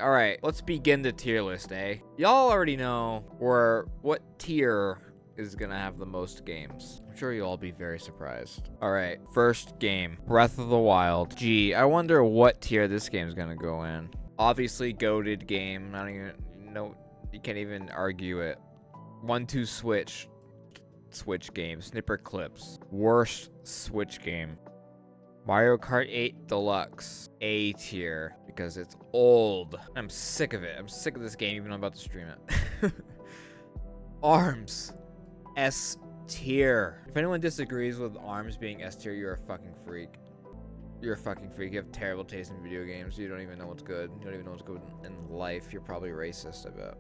All right, let's begin the tier list, eh? Y'all already know what tier is gonna have the most games. I'm sure you'll all be very surprised. All right, first game, Breath of the Wild. Gee, I wonder what tier this game's gonna go in. Obviously, goated game. I don't even know. You can't even argue it. 1-2 Switch game. Snipper clips. Worst Switch game. Mario Kart 8 Deluxe, A tier, because it's old. I'm sick of it. I'm sick of this game, even though I'm about to stream it. ARMS, S tier. If anyone disagrees with ARMS being S tier, you're a fucking freak. You're a fucking freak. You have terrible taste in video games. You don't even know what's good. You don't even know what's good in life. You're probably racist, I bet.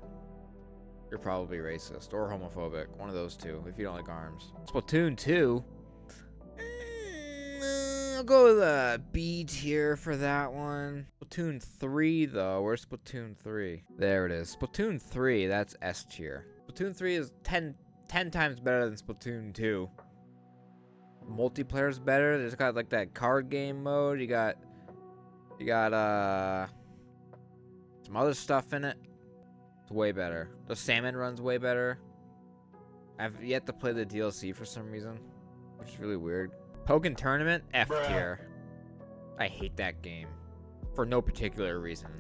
You're probably racist or homophobic. One of those two, if you don't like ARMS. Splatoon 2. I'll go with a B tier for that one. Splatoon 3, though. Where's Splatoon 3? There it is. Splatoon 3, that's S tier. Splatoon 3 is 10 times better than Splatoon 2. Multiplayer's better. There's got like that card game mode. You got some other stuff in it. It's way better. The salmon run's way better. I've yet to play the DLC for some reason, which is really weird. Pokken Tournament, F tier. I hate that game. For no particular reason.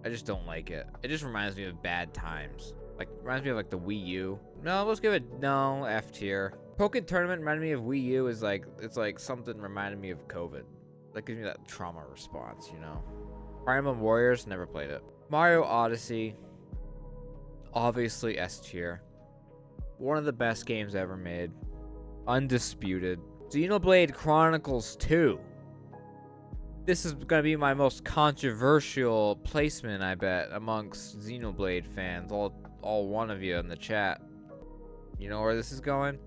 I just don't like it. It just reminds me of bad times. Like, reminds me of like the Wii U. No, let's give it, no, F tier. Pokken Tournament reminded me of Wii U is like, it's like something reminded me of COVID. That gives me that trauma response, you know? Fire Emblem Warriors, never played it. Mario Odyssey, obviously S tier. One of the best games ever made. Undisputed. Xenoblade Chronicles 2. This is going to be my most controversial placement, I bet, amongst Xenoblade fans. All one of you in the chat. You know where this is going?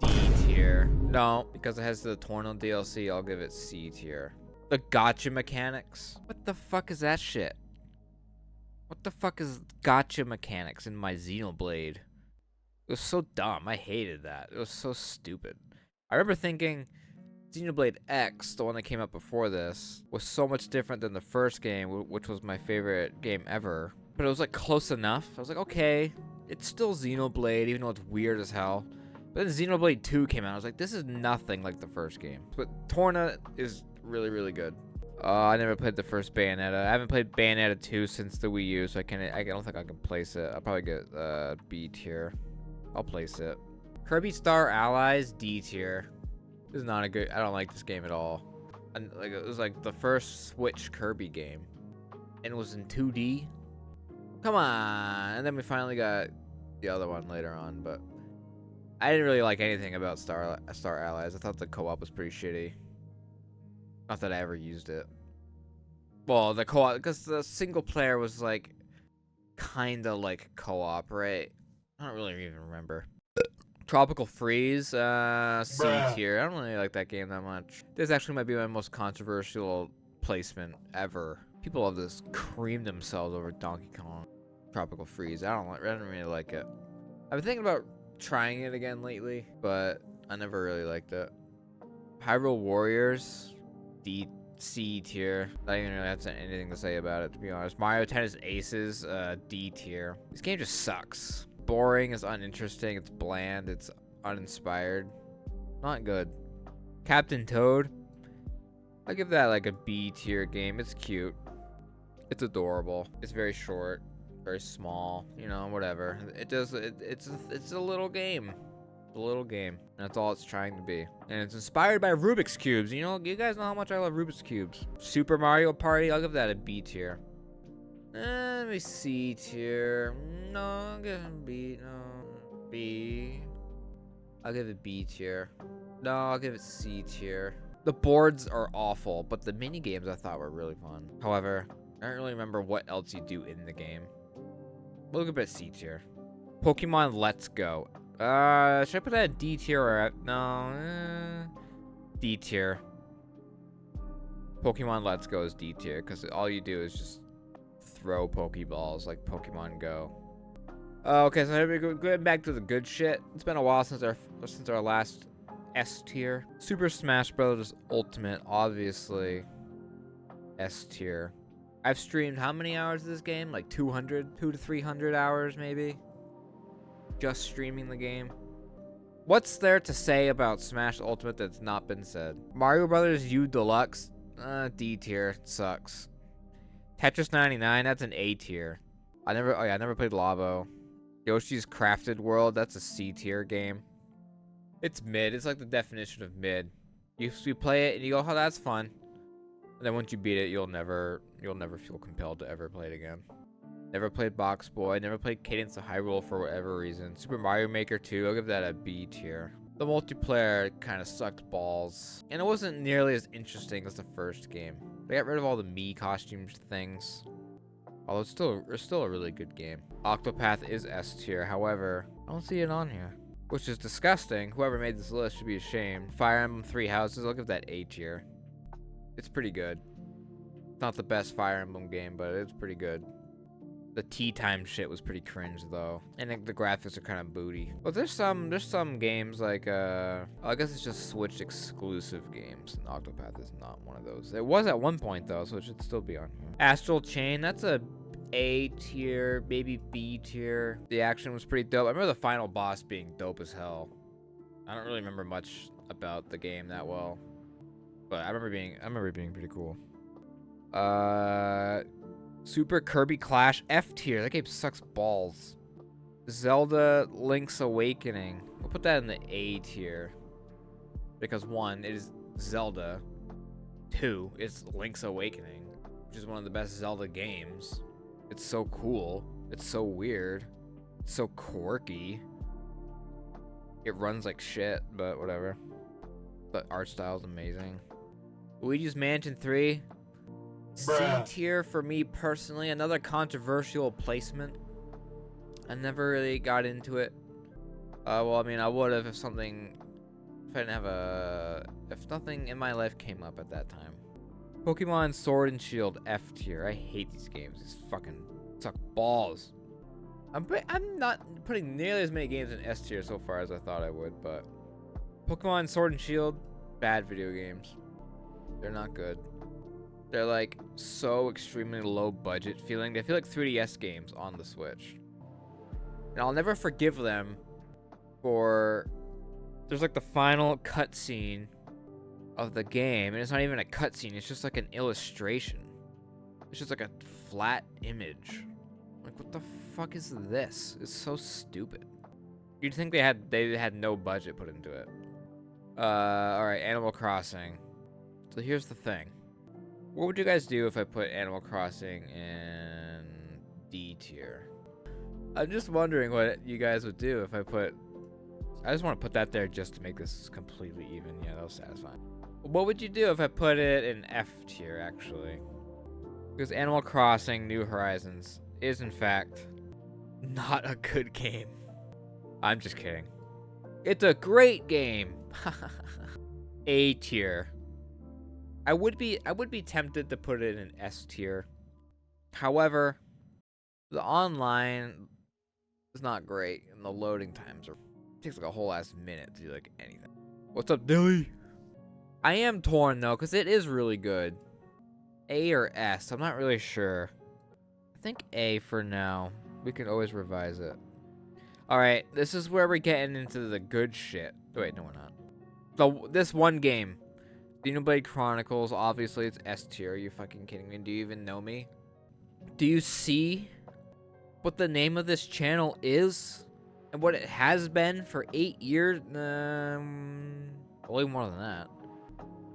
D tier. No, because it has the Torno DLC, I'll give it C tier. The gacha mechanics. What the fuck is that shit? What the fuck is gacha mechanics in my Xenoblade? It was so dumb. I hated that. It was so stupid. I remember thinking Xenoblade X, the one that came out before this, was so much different than the first game, which was my favorite game ever. But it was like close enough. I was like, okay, it's still Xenoblade, even though it's weird as hell. But then Xenoblade 2 came out. I was like, this is nothing like the first game. But Torna is really, really good. I never played the first Bayonetta. I haven't played Bayonetta 2 since the Wii U, so I don't think I can place it. I'll probably get B tier. I'll place it. Kirby Star Allies, D tier. This is not a good. I don't like this game at all. And like it was like the first Switch Kirby game, and it was in 2D. Come on, and then we finally got the other one later on, but I didn't really like anything about Star Allies. I thought the co-op was pretty shitty. Not that I ever used it. Well, the co-op, because the single player was like kind of like co-op, right? I don't really even remember. Tropical Freeze, C tier. I don't really like that game that much. This actually might be my most controversial placement ever. People love this cream themselves over Donkey Kong. Tropical Freeze. I don't really like it. I've been thinking about trying it again lately, but I never really liked it. Hyrule Warriors, C tier. I don't even really have anything to say about it, to be honest. Mario Tennis Aces, D tier. This game just sucks. Boring, it's uninteresting, it's bland, it's uninspired. Not good. Captain Toad, I give that like a B tier game. It's cute. It's adorable. It's very short, very small, you know, whatever. It's a little game. It's a little game. That's all it's trying to be. And it's inspired by Rubik's Cubes. You know, you guys know how much I love Rubik's Cubes. Super Mario Party, I'll give that a B tier. Let me C tier. No, I'll give it B. No, B. I'll give it B tier. No, I'll give it C tier. The boards are awful, but the mini games I thought were really fun. However, I don't really remember what else you do in the game. We'll give it a C tier. Pokemon Let's Go. Should I put that at D tier or no? D tier. Pokemon Let's Go is D tier because all you do is just throw Pokeballs like Pokemon Go. Okay, so here we go. Going back to the good shit. It's been a while since our last S tier. Super Smash Bros. Ultimate, obviously S tier. I've streamed how many hours of this game? Like 200, 200 to 300 hours maybe. Just streaming the game. What's there to say about Smash Ultimate that's not been said? Mario Brothers U Deluxe, D tier, sucks. Tetris 99, that's an A tier. I never played Labo. Yoshi's Crafted World, that's a C tier game. It's mid. It's like the definition of mid. You play it and you go, "Oh, that's fun." And then once you beat it, you'll never feel compelled to ever play it again. Never played Box Boy. Never played Cadence of Hyrule for whatever reason. Super Mario Maker 2, I'll give that a B tier. The multiplayer kind of sucked balls, and it wasn't nearly as interesting as the first game. They got rid of all the Mii costumes things. Although it's still a really good game. Octopath is S tier. However, I don't see it on here, which is disgusting. Whoever made this list should be ashamed. Fire Emblem Three Houses, I'll give that A tier. It's pretty good. It's not the best Fire Emblem game, but it's pretty good. The tea time shit was pretty cringe though, and the graphics are kind of booty. But there's some games like I guess it's just Switch exclusive games, and Octopath is not one of those. It was at one point though, so it should still be on here. Astral Chain, that's a A tier, maybe B tier. The action was pretty dope. I remember the final boss being dope as hell. I don't really remember much about the game that well, but I remember it being pretty cool. Super Kirby Clash, F tier. That game sucks balls. Zelda Link's Awakening, we'll put that in the A tier. Because 1, it is Zelda. 2, it's Link's Awakening, which is one of the best Zelda games. It's so cool. It's so weird. It's so quirky. It runs like shit, but whatever. The art style is amazing. Luigi's Mansion 3. C tier for me personally. Another controversial placement. I never really got into it. Well, I mean, I would have if nothing in my life came up at that time. Pokemon Sword and Shield, F tier. I hate these games. These fucking suck balls. I'm not putting nearly as many games in S tier so far as I thought I would, but Pokemon Sword and Shield, bad video games. They're not good. They're like so extremely low budget feeling. They feel like 3DS games on the Switch. And I'll never forgive them for... There's like the final cutscene of the game, and it's not even a cutscene, it's just like an illustration. It's just like a flat image. Like, what the fuck is this? It's so stupid. You'd think they had no budget put into it. Alright, Animal Crossing. So here's the thing. What would you guys do if I put Animal Crossing in D tier? I'm just wondering what you guys would do if I just want to put that there just to make this completely even. Yeah, that was satisfying. What would you do if I put it in F tier, actually? Because Animal Crossing New Horizons is, in fact, not a good game. I'm just kidding. It's a great game. A tier. I would be tempted to put it in S tier. However, the online is not great, and the loading times it takes like a whole ass minute to do like anything. What's up, Dilly? I am torn though, because it is really good. A or S? I'm not really sure. I think A for now. We can always revise it. Alright, this is where we're getting into the good shit. Wait, no, we're not. This one game. Xenoblade Chronicles, obviously it's S tier. Are you fucking kidding me? Do you even know me? Do you see what the name of this channel is? And what it has been for 8 years? Way more than that.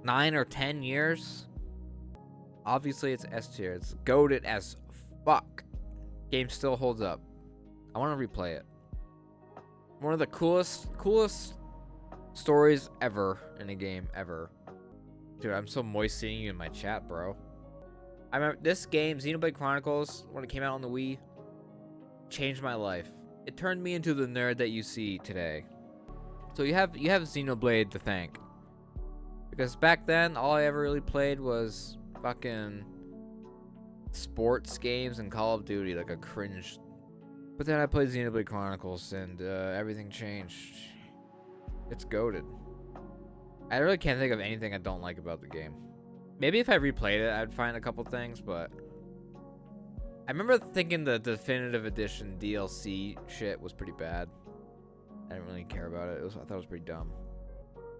9 or 10 years? Obviously it's S tier. It's goated as fuck. Game still holds up. I want to replay it. One of the coolest stories ever in a game, ever. Dude, I'm so moist seeing you in my chat, bro. I remember this game, Xenoblade Chronicles, when it came out on the Wii, changed my life. It turned me into the nerd that you see today. So you have Xenoblade to thank. Because back then, all I ever really played was fucking sports games and Call of Duty, like a cringe. But then I played Xenoblade Chronicles and everything changed. It's goated. I really can't think of anything I don't like about the game. Maybe if I replayed it, I'd find a couple things, but I remember thinking the definitive edition DLC shit was pretty bad. I didn't really care about it. I thought it was pretty dumb.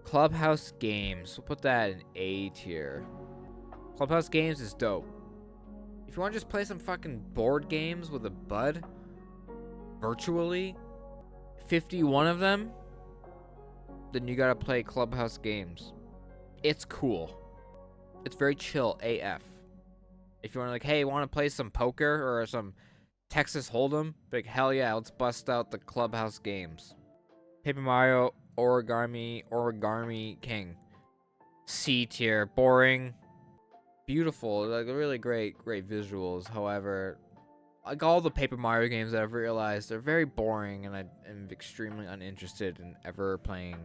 Clubhouse Games. We'll put that in A tier. Clubhouse Games is dope. If you want to just play some fucking board games with a bud, virtually, 51 of them, then you gotta play Clubhouse Games. It's cool. It's very chill AF. If you want to like, hey, want to play some poker or some Texas Hold'em? Like, hell yeah, let's bust out the Clubhouse Games. Paper Mario Origami King. C tier. Boring. Beautiful. Like, really great visuals. However, like all the Paper Mario games that I've realized, they're very boring, and I am extremely uninterested in ever playing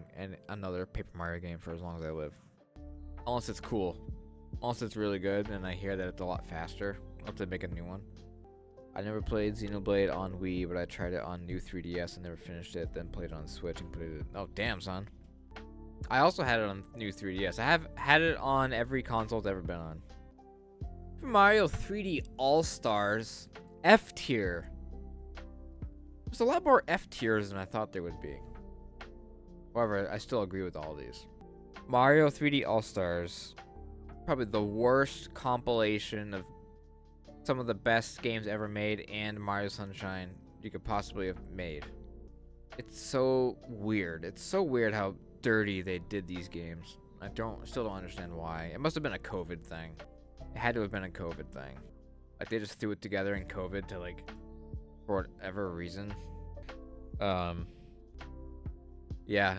another Paper Mario game for as long as I live. Unless it's cool. Unless it's really good, and I hear that it's a lot faster. I'll have to make a new one. I never played Xenoblade on Wii, but I tried it on new 3DS and never finished it, then played it on Switch and put it... Oh, damn, son. I also had it on new 3DS. I have had it on every console it's ever been on. Super Mario 3D All-Stars, F tier. There's a lot more F tiers than I thought there would be. However, I still agree with all these. Mario 3D All-Stars. Probably the worst compilation of some of the best games ever made and Mario Sunshine you could possibly have made. It's so weird. It's so weird how dirty they did these games. I still don't understand why. It must have been a COVID thing. It had to have been a COVID thing. Like they just threw it together in COVID to like, for whatever reason. Yeah,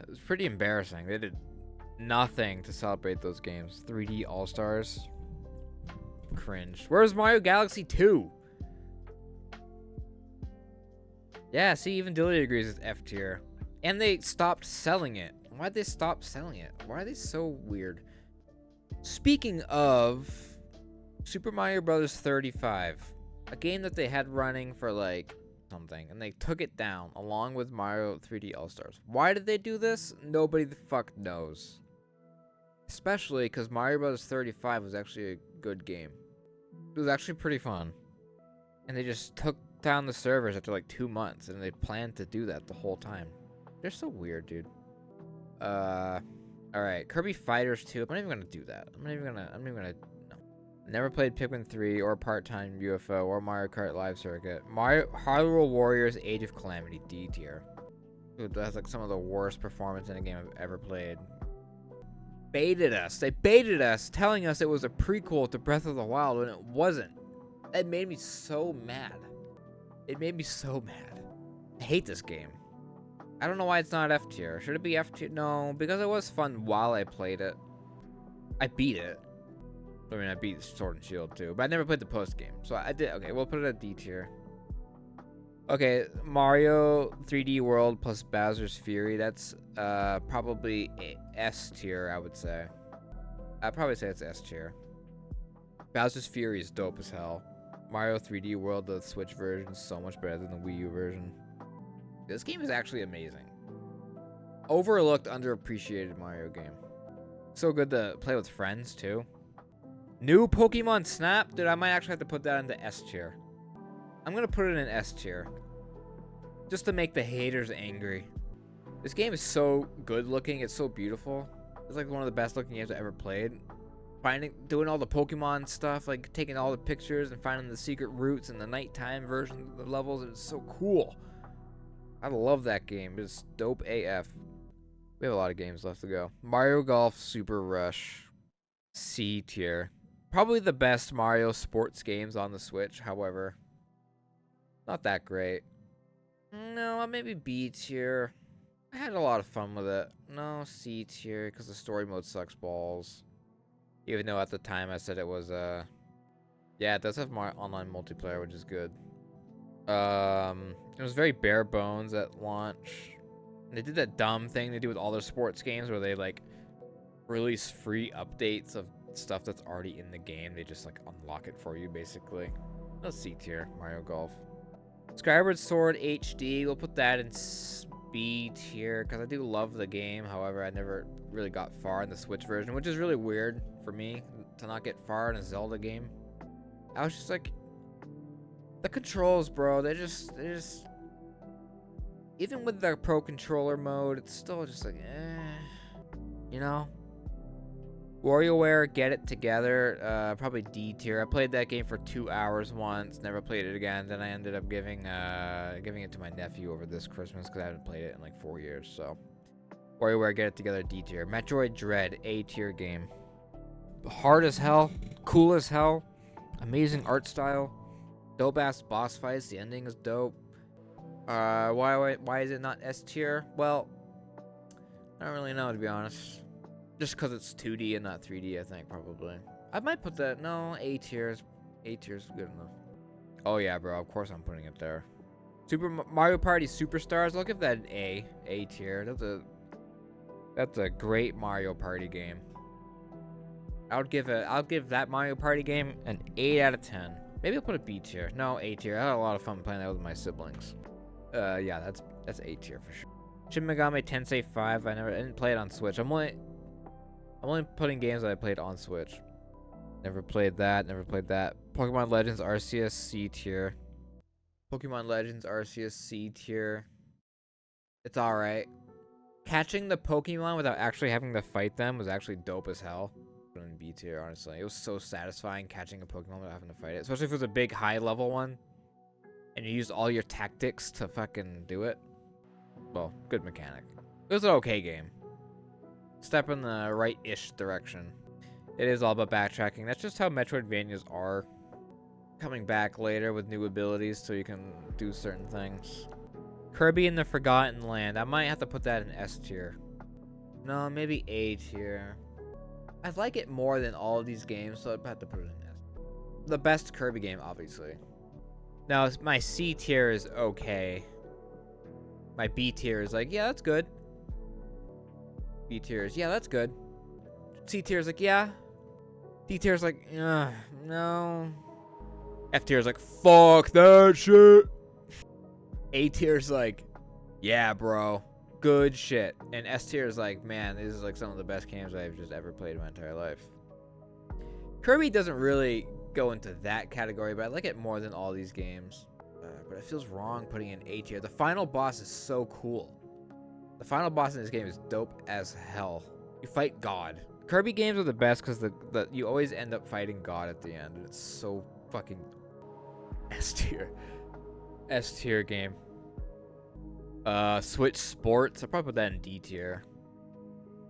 it was pretty embarrassing. They did nothing to celebrate those games. 3D All-Stars. Cringe. Where's Mario Galaxy 2? Yeah, see, even Dilly agrees it's F tier. And they stopped selling it. Why'd they stop selling it? Why are they so weird? Speaking of Super Mario Bros. 35, a game that they had running for like something, and they took it down along with Mario 3D All-Stars. Why did they do this? Nobody the fuck knows. Especially because Mario Bros. 35 was actually a good game. It was actually pretty fun. And they just took down the servers after like 2 months, and they planned to do that the whole time. They're so weird, dude. Alright, Kirby Fighters 2. I'm not even gonna do that. I'm not even gonna, no. Never played Pikmin 3 or Part-Time UFO or Mario Kart Live Circuit. Hyrule Warriors Age of Calamity, D tier. Dude, that's like some of the worst performance in a game I've ever played. Baited us. They baited us, telling us it was a prequel to Breath of the Wild when it wasn't. It made me so mad. It made me so mad. I hate this game. I don't know why it's not F tier. Should it be F tier? No, because it was fun while I played it. I beat it. I mean, I beat Sword and Shield too, but I never played the post game. So I did. Okay, we'll put it at D tier. Okay, Mario 3D World plus Bowser's Fury. That's probably S tier, I would say. I'd probably say it's S tier. Bowser's Fury is dope as hell. Mario 3D World, the Switch version, is so much better than the Wii U version. This game is actually amazing. Overlooked, underappreciated Mario game. So good to play with friends, too. New Pokemon Snap? Dude, I might actually have to put that into S tier. I'm gonna put it in S tier. Just to make the haters angry. This game is so good looking. It's so beautiful. It's like one of the best looking games I ever played. Doing all the Pokemon stuff, like taking all the pictures and finding the secret routes and the nighttime version of the levels. It's so cool. I love that game. It's dope AF. We have a lot of games left to go. Mario Golf Super Rush. C tier. Probably the best Mario sports games on the Switch, however. Not that great. No, maybe B tier. I had a lot of fun with it. No, C tier, because the story mode sucks balls. Even though at the time I said it was, yeah, it does have more online multiplayer, which is good. It was very bare bones at launch. And they did that dumb thing they do with all their sports games where they, like, release free updates of stuff that's already in the game. They just, like, unlock it for you, basically. No C tier, Mario Golf. Skyward Sword HD, we'll put that in B tier, because I do love the game. However, I never really got far in the Switch version, which is really weird for me to not get far in a Zelda game. I was just like, The controls, bro, they just even with the pro controller mode, it's still just like, you know. WarioWare, get it together. Probably D tier. I played that game for 2 hours once, never played it again. Then I ended up giving it to my nephew over this Christmas because I haven't played it in like 4 years. So, WarioWare, get it together, D tier. Metroid Dread, A tier game. Hard as hell, cool as hell, amazing art style, dope ass boss fights. The ending is dope. Why is it not S tier? Well, I don't really know, to be honest. Just because it's 2D and not 3D, I think, probably. I might put that, no, A tier is good enough. Oh yeah, bro, of course I'm putting it there. Super Mario Party Superstars, I'll give that an A tier. That's a great Mario Party game. I'll give that Mario Party game an 8 out of 10. Maybe I'll put a B tier. No, A tier. I had a lot of fun playing that with my siblings. Yeah, that's A tier for sure. Shin Megami Tensei 5. I didn't play it on Switch. I'm only putting games that I played on Switch. Never played that. Pokemon Legends Arceus C tier. Pokemon Legends Arceus C tier. It's alright. Catching the Pokemon without actually having to fight them was actually dope as hell. In B tier, honestly. It was so satisfying catching a Pokemon without having to fight it. Especially if it was a big high level one. And you used all your tactics to fucking do it. Well, good mechanic. It was an okay game. Step in the right-ish direction. It is all about backtracking. That's just how Metroidvanias are. Coming back later with new abilities so you can do certain things. Kirby and the Forgotten Land. I might have to put that in S tier. No, maybe A tier. I like it more than all of these games, so I'd have to put it in S. The best Kirby game, obviously. Now, my C tier is okay. My B tier is like, yeah, that's good. B tier is, yeah, that's good. C tier is like, yeah. D tier is like, no. F tier is like, fuck that shit. A tier is like, yeah, bro. Good shit. And S tier is like, man, this is like some of the best games I've just ever played in my entire life. Kirby doesn't really go into that category, but I like it more than all these games. But it feels wrong putting in A tier. The final boss is so cool. The final boss in this game is dope as hell. You fight God. Kirby games are the best because you always end up fighting God at the end, and it's so fucking S tier. S tier game. Switch Sports. I'll probably put that in D tier.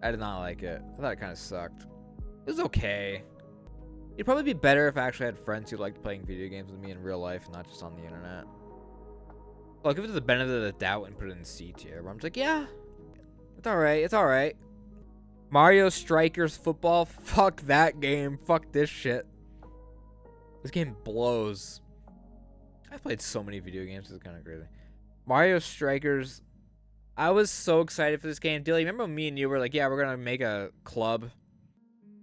I did not like it. I thought it kind of sucked. It was okay. It'd probably be better if I actually had friends who liked playing video games with me in real life, not just on the internet. I'll give it the benefit of the doubt and put it in C tier, where I'm just like, yeah, it's alright, it's alright. Mario Strikers Football. Fuck that game. Fuck this shit. This game blows. I've played so many video games, it's kind of crazy. Mario Strikers. I was so excited for this game. Dilly, remember when me and you were like, yeah, we're going to make a club?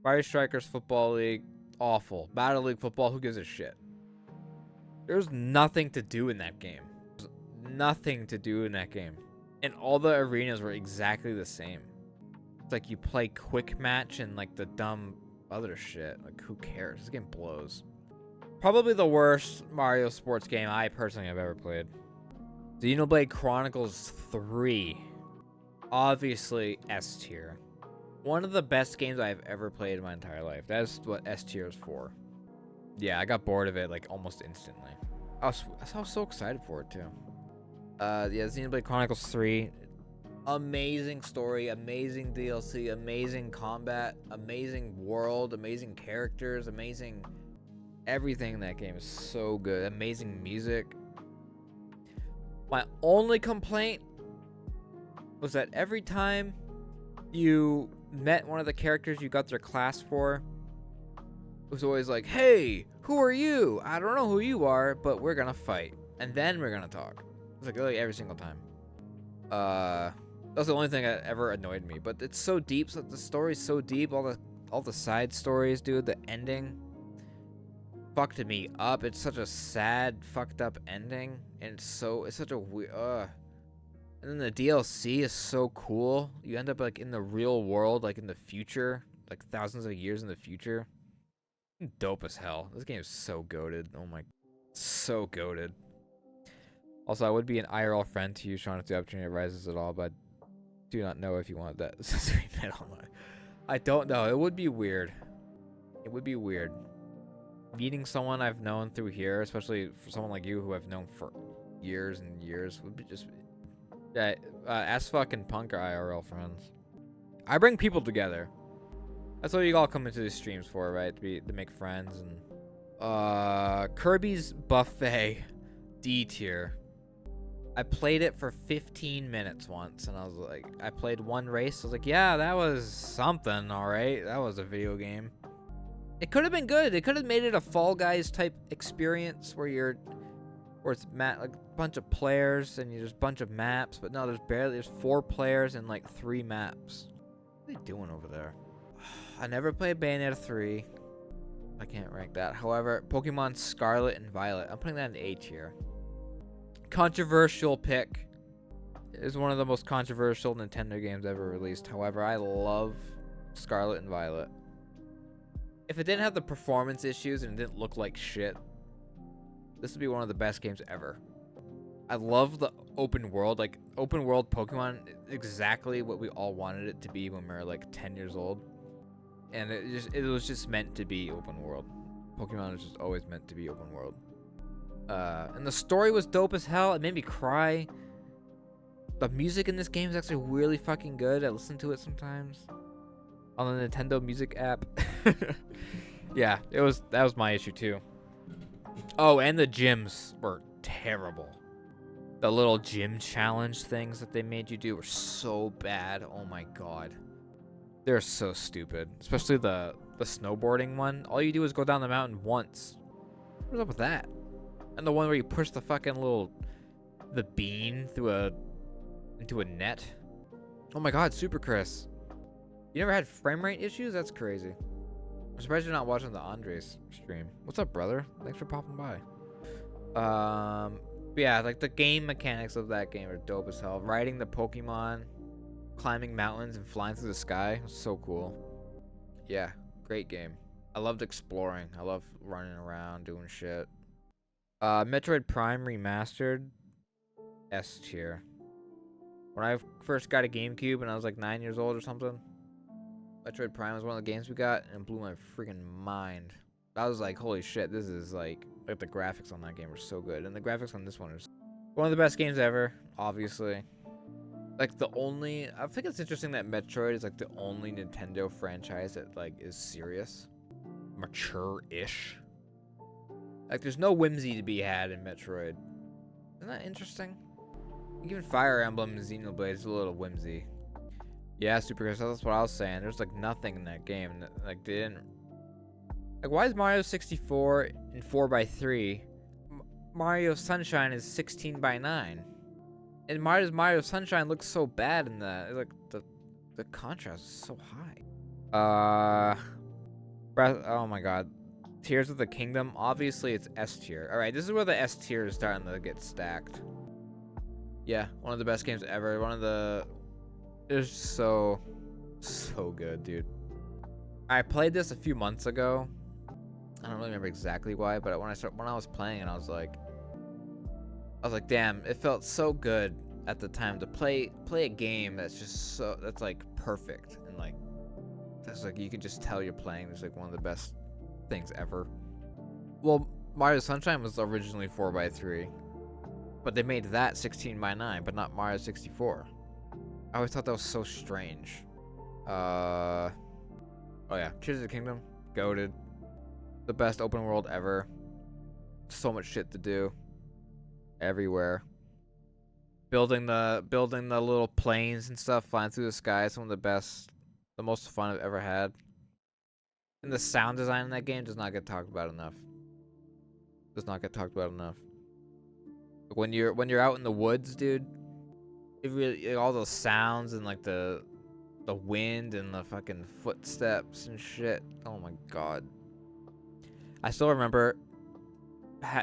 Mario Strikers Football League. Awful. Battle League Football. Who gives a shit? There's nothing to do in that game. There's nothing to do in that game. And all the arenas were exactly the same. It's like you play quick match and like the dumb other shit. Like, who cares? This game blows. Probably the worst Mario sports game I personally have ever played. Xenoblade Chronicles 3. Obviously S tier. One of the best games I've ever played in my entire life. That's what S tier is for. Yeah, I got bored of it like almost instantly. I was so excited for it too. Yeah, Xenoblade Chronicles 3. Amazing story, amazing DLC, amazing combat, amazing world, amazing characters, amazing everything in that game is so good. Amazing music. My only complaint was that every time you met one of the characters you got their class for, it was always like, hey, who are you? I don't know who you are, but we're gonna fight. And then we're gonna talk. It's like really every single time. That's the only thing that ever annoyed me. But it's so deep. So the story's so deep. All the side stories, dude. The ending fucked me up. It's such a sad, fucked up ending, and it's such a weird. And then the DLC is so cool. You end up like in the real world, like in the future, like thousands of years in the future. Dope as hell. This game is so goated. Oh my. So goated. Also, I would be an IRL friend to you, Sean, if the opportunity arises at all, but I do not know if you want that. I don't know. It would be weird. It would be weird. Meeting someone I've known through here, especially for someone like you who I've known for years and years, would be just... Yeah, as fucking punk are IRL friends. I bring people together. That's what you all come into these streams for, right? To make friends. And Kirby's Buffet D tier. I played it for 15 minutes once, and I was like, I played one race. I was like, yeah, that was something, all right. That was a video game. It could have been good. They could have made it a Fall Guys type experience where it's like a bunch of players and there's a bunch of maps, but no, there's 4 players and like 3 maps. What are they doing over there? I never played Bayonetta 3. I can't rank that. However, Pokemon Scarlet and Violet, I'm putting that in A tier. Controversial pick. It is one of the most controversial Nintendo games ever released. However, I love Scarlet and Violet. If it didn't have the performance issues and it didn't look like shit, this would be one of the best games ever. I love the open world. Like, open world Pokemon, exactly what we all wanted it to be when we were like 10 years old. And it was just meant to be open world. Pokemon was just always meant to be open world. And the story was dope as hell. It made me cry. The music in this game is actually really fucking good. I listen to it sometimes on the Nintendo Music app. Yeah, that was my issue too. Oh, and the gyms were terrible. The little gym challenge things that they made you do were so bad. Oh my god. They're so stupid. Especially the snowboarding one. All you do is go down the mountain once. What's up with that? And the one where you push the fucking the bean into a net. Oh my god, Super Chris. You never had frame rate issues? That's crazy. I'm surprised you're not watching the Andres stream. What's up, brother? Thanks for popping by. Yeah, like the game mechanics of that game are dope as hell. Riding the Pokemon, climbing mountains and flying through the sky was so cool. Yeah, great game. I loved exploring. I loved running around, doing shit. Metroid Prime Remastered, S tier. When I first got a GameCube and I was like 9 years old or something, Metroid Prime was one of the games we got and it blew my freaking mind. I was like, holy shit, this is like the graphics on that game were so good. And the graphics on this one is one of the best games ever, obviously. Like I think it's interesting that Metroid is like the only Nintendo franchise that like is serious. Mature-ish. Like there's no whimsy to be had in Metroid. Isn't that interesting? Even Fire Emblem and Xenoblade is a little whimsy. Yeah, Super Chris, that's what I was saying. There's like nothing in that game. Like they didn't. Like why is Mario 64 in 4x3? Mario Sunshine is 16:9. And Mario Sunshine looks so bad in that. Like the contrast is so high. Oh my god. Tears of the Kingdom. Obviously it's S tier. Alright, this is where the S tier is starting to get stacked. Yeah, one of the best games ever. It's so good, dude. I played this a few months ago. I don't really remember exactly why, but when I was playing it, I was like, damn, it felt so good at the time to play a game that's like perfect and like that's like you can just tell you're playing. It's like one of the best things ever. Well, Mario Sunshine was originally 4x3, but they made that 16:9, but not Mario 64. I always thought that was so strange. Oh yeah, Tears of the Kingdom, goated. The best open world ever. So much shit to do. Everywhere. Building the little planes and stuff, flying through the sky. Some of the most fun I've ever had. And the sound design in that game does not get talked about enough. When you're out in the woods, dude, it really all those sounds and like the wind and the fucking footsteps and shit. Oh my god. I still remember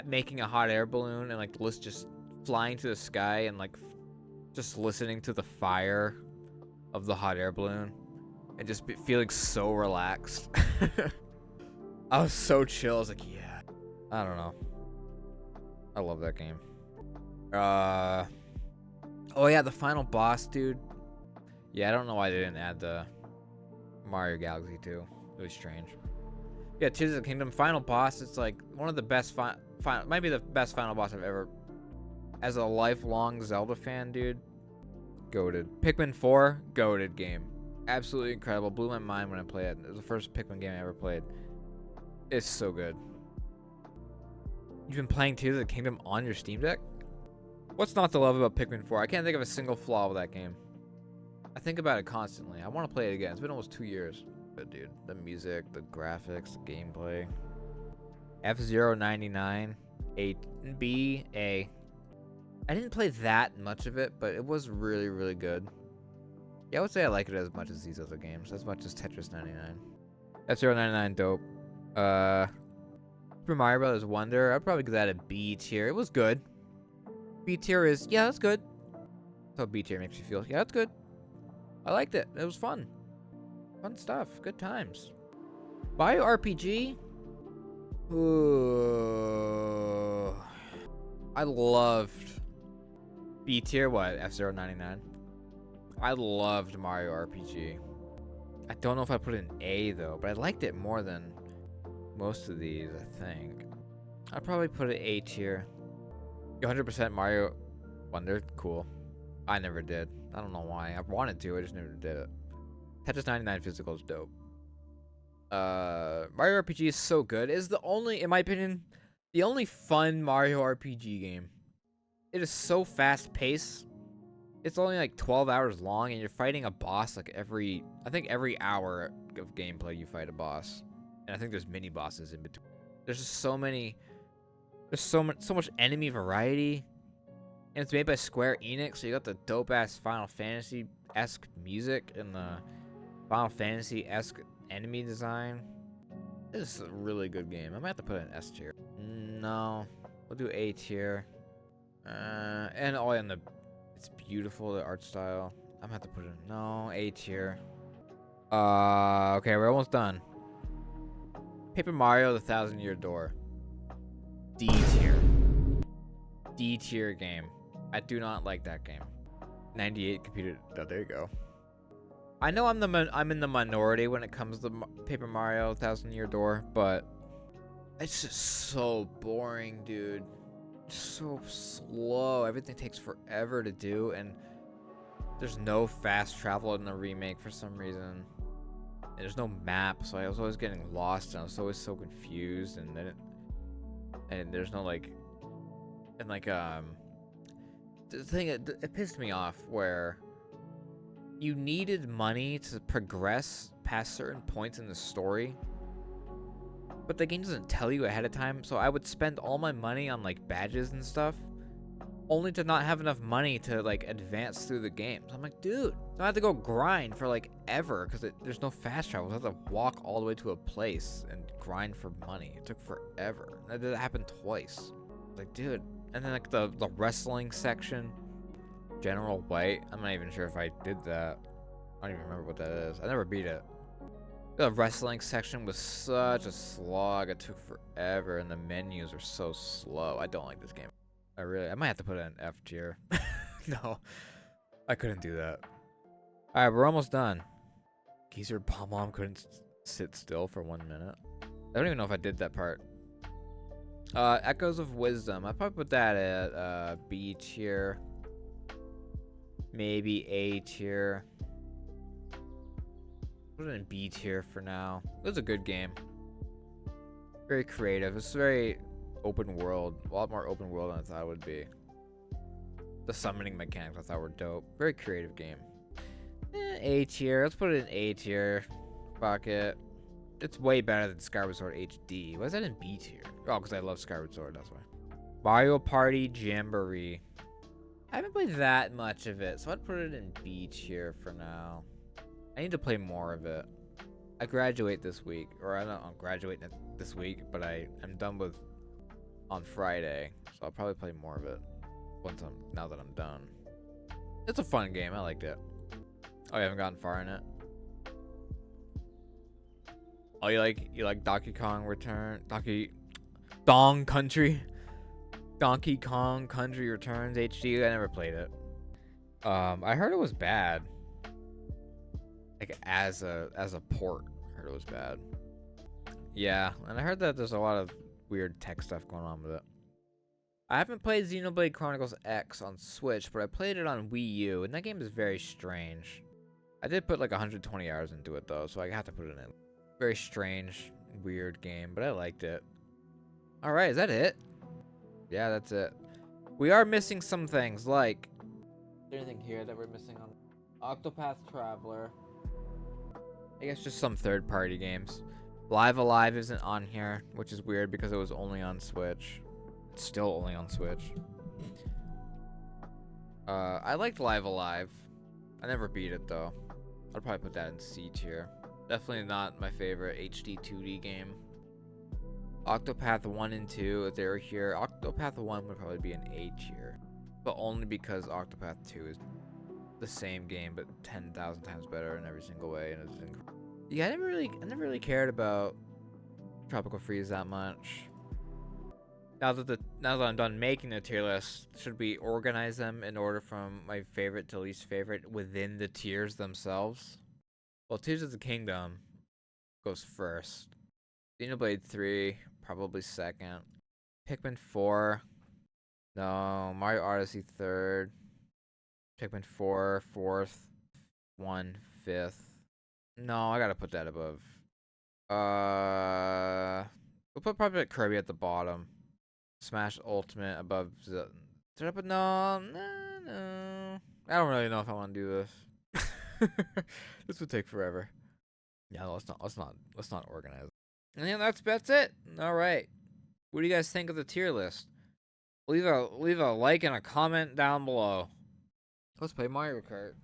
making a hot air balloon and like just flying to the sky and like just listening to the fire of the hot air balloon and just feeling so relaxed. I was so chill. I was like, yeah. I don't know. I love that game. Oh yeah, the final boss, dude. Yeah, I don't know why they didn't add the Mario Galaxy 2. Really strange. Yeah, Tears of the Kingdom final boss. It's like one of the best might be the best final boss I've ever. As a lifelong Zelda fan, dude, goated. Pikmin 4, goated game. Absolutely incredible. Blew my mind when I played it. It was the first Pikmin game I ever played. It's so good. You've been playing Tears of the Kingdom on your Steam Deck? What's not to love about Pikmin 4? I can't think of a single flaw with that game. I think about it constantly. I want to play it again. It's been almost 2 years. But dude, the music, the graphics, the gameplay. F-Zero 99, A, B, A. I didn't play that much of it, but it was really, really good. Yeah, I would say I like it as much as these other games, as much as Tetris 99. F-Zero 99, dope. Super Mario Brothers Wonder, I'd probably give that a B tier. It was good. B tier is, yeah, that's good. That's how B tier makes you feel. Yeah, that's good. I liked it. It was fun. Fun stuff. Good times. Bio RPG? Ooh. I loved B tier, what? F-Zero 99? I loved Mario RPG. I don't know if I put an A though, but I liked it more than most of these, I think. I'd probably put it A tier. 100% Mario Wonder, cool. I never did. I don't know why. I wanted to, I just never did it. Tetris 99 physical is dope. Mario RPG is so good. It is the only, in my opinion, the only fun Mario RPG game. It is so fast paced. It's only like 12 hours long, and you're fighting a boss like every hour of gameplay you fight a boss. And I think there's mini bosses in between. There's just so many. There's so much enemy variety, and it's made by Square Enix, so you got the dope ass Final Fantasy-esque music and the Final Fantasy-esque enemy design. This is a really good game. I might have to put it in S tier. No, we'll do A tier. And oh, and it's beautiful, the art style. I'm gonna have to put it in, no, A tier. Okay, we're almost done. Paper Mario: The Thousand Year Door. D tier. D tier game. I do not like that game. 98 computer. Oh, there you go. I know I'm in the minority when it comes to Paper Mario: Thousand Year Door, but it's just so boring, dude. So slow. Everything takes forever to do, and there's no fast travel in the remake for some reason. And there's no map, so I was always getting lost, and I was always so confused. And then there's no the thing, it pissed me off where you needed money to progress past certain points in the story, but the game doesn't tell you ahead of time. So I would spend all my money on like badges and stuff, only to not have enough money to like advance through the game. So I'm like, dude, I have to go grind for like ever because there's no fast travel. I have to walk all the way to a place and grind for money. It took forever. That happened twice. Like, dude. And then like the wrestling section, General White. I'm not even sure if I did that. I don't even remember what that is. I never beat it. The wrestling section was such a slog. It took forever, and the menus are so slow. I don't like this game. I might have to put it in F tier. No, I couldn't do that. All right, we're almost done. Geezer Bomb couldn't sit still for 1 minute. I don't even know if I did that part. Echoes of Wisdom. I probably put that at B tier. Maybe A tier. Put it in B tier for now. It was a good game. Very creative. It's very open world. A lot more open world than I thought it would be. The summoning mechanics I thought were dope. Very creative game. A tier. Let's put it in A tier. Fuck it. It's way better than Skyward Sword HD. Why is that in B tier? Oh, because I love Skyward Sword, that's why. Mario Party Jamboree. I haven't played that much of it, so I'd put it in B tier for now. I need to play more of it. I graduate this week, or I don't graduate this week, but I'm done with on Friday, so I'll probably play more of it now that I'm done. It's a fun game. I liked it. Oh, you haven't gotten far in it? Oh, you like Donkey Kong Return? Donkey Dong Country? Donkey Kong Country Returns HD. I never played it. I heard it was bad. Like as a port, I heard it was bad. Yeah, and I heard that there's a lot of weird tech stuff going on with it. I haven't played Xenoblade Chronicles X on Switch, but I played it on Wii U, and that game is very strange. I did put like 120 hours into it though, so I have to put it in. Very strange, weird game, but I liked it. All right, is that it? Yeah, that's it. We are missing some things, like... Is there anything here that we're missing on? Octopath Traveler. I guess just some third-party games. Live Alive isn't on here, which is weird because it was only on Switch. It's still only on Switch. I liked Live Alive. I never beat it, though. I'd probably put that in C tier. Definitely not my favorite HD 2D game. Octopath 1 and 2, if they were here, Octopath 1 would probably be an A tier. But only because Octopath 2 is the same game, but 10,000 times better in every single way. And it's yeah, I never really cared about Tropical Freeze that much. Now that I'm done making the tier list, should we organize them in order from my favorite to least favorite within the tiers themselves? Well, Tears of the Kingdom goes first. Xenoblade 3, probably second. Pikmin 4. No. Mario Odyssey 3rd. Pikmin 4, 4th. 1, 5th. No, I gotta put that above. We'll put probably Kirby at the bottom. Smash Ultimate above the... Did I put... No. I don't really know if I want to do this. This would take forever. Yeah, let's not organize. And yeah, that's it. All right. What do you guys think of the tier list? Leave a like and a comment down below. Let's play Mario Kart.